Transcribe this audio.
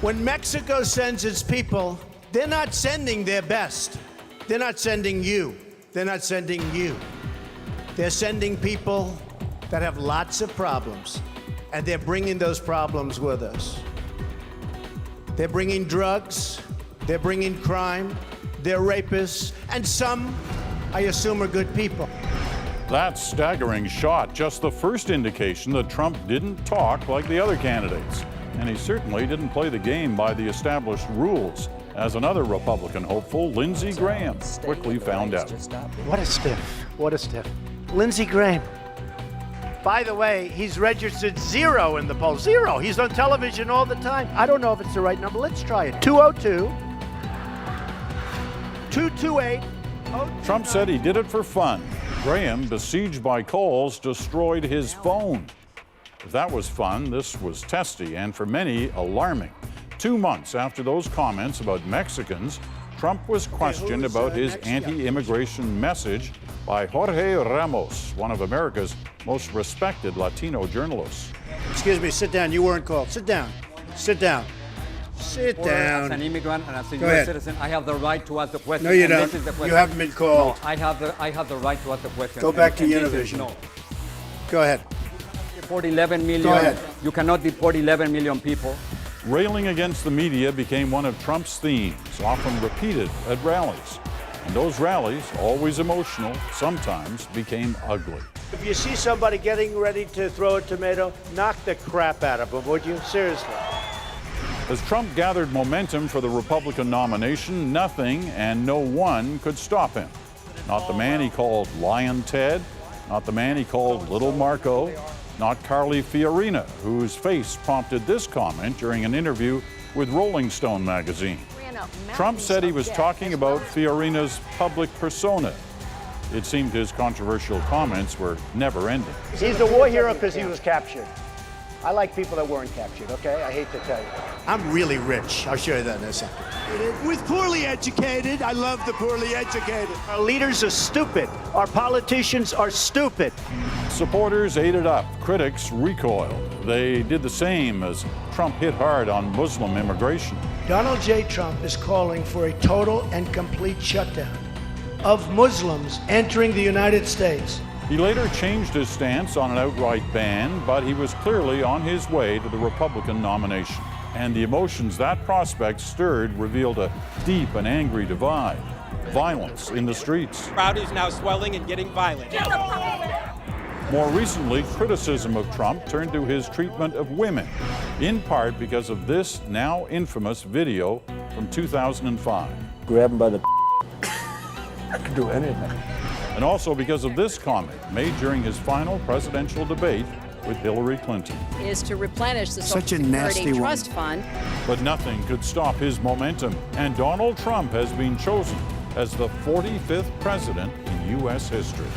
When Mexico sends its people, they're not sending their best. They're not sending you. They're not sending you. They're sending people that have lots of problems, and they're bringing those problems with us. They're bringing drugs, they're bringing crime, they're rapists, and some, I assume, are good people. That staggering shot, just the first indication that Trump didn't talk like the other candidates. And he certainly didn't play the game by the established rules, as another Republican hopeful, Lindsey Graham, quickly found out. What a stiff. What a stiff. Lindsey Graham. By the way, he's registered 0 in the polls. 0. He's on television all the time. I don't know if it's the right number. Let's try it. 202-228. Trump said he did it for fun. Graham, besieged by calls, destroyed his phone. If that was fun, this was testy and for many alarming. 2 months after those comments about Mexicans, Trump was questioned about his anti-immigration message by Jorge Ramos, one of America's most respected Latino journalists. Excuse me, sit down. You weren't called. Sit down. Sit down. Sit down. As an immigrant and as a Go U.S. ahead. citizen, I have the right to ask the question. No, you and don't. This is the question. You haven't been called. No, I have the right to ask the question. Go back to And this is Univision. No. Go ahead. Deport 11 million. Go ahead. You cannot deport 11 million people. Railing against the media became one of Trump's themes, often repeated at rallies. And those rallies, always emotional, sometimes became ugly. If you see somebody getting ready to throw a tomato, knock the crap out of them, would you? Seriously. As Trump gathered momentum for the Republican nomination, nothing and no one could stop him. Not the man he called Lion Ted, not the man he called Little Marco, not Carly Fiorina, whose face prompted this comment during an interview with Rolling Stone magazine. Trump said he was talking about Fiorina's public persona. It seemed his controversial comments were never-ending. He's a war hero because he was captured. I like people that weren't captured, okay? I hate to tell you. I'm really rich. I'll show you that in a second. With poorly educated, I love the poorly educated. Our leaders are stupid. Our politicians are stupid. Supporters ate it up. Critics recoiled. They did the same as Trump hit hard on Muslim immigration. Donald J. Trump is calling for a total and complete shutdown of Muslims entering the United States. He later changed his stance on an outright ban, but he was clearly on his way to the Republican nomination. And the emotions that prospect stirred revealed a deep and angry divide. Violence in the streets. The crowd is now swelling and getting violent. More recently, criticism of Trump turned to his treatment of women, in part because of this now infamous video from 2005. Grab him by the I could do anything. And also because of this comment made during his final presidential debate with Hillary Clinton. Is to replenish the Such a Social nasty Security one. Trust Fund. But nothing could stop his momentum, and Donald Trump has been chosen as the 45th president in U.S. history.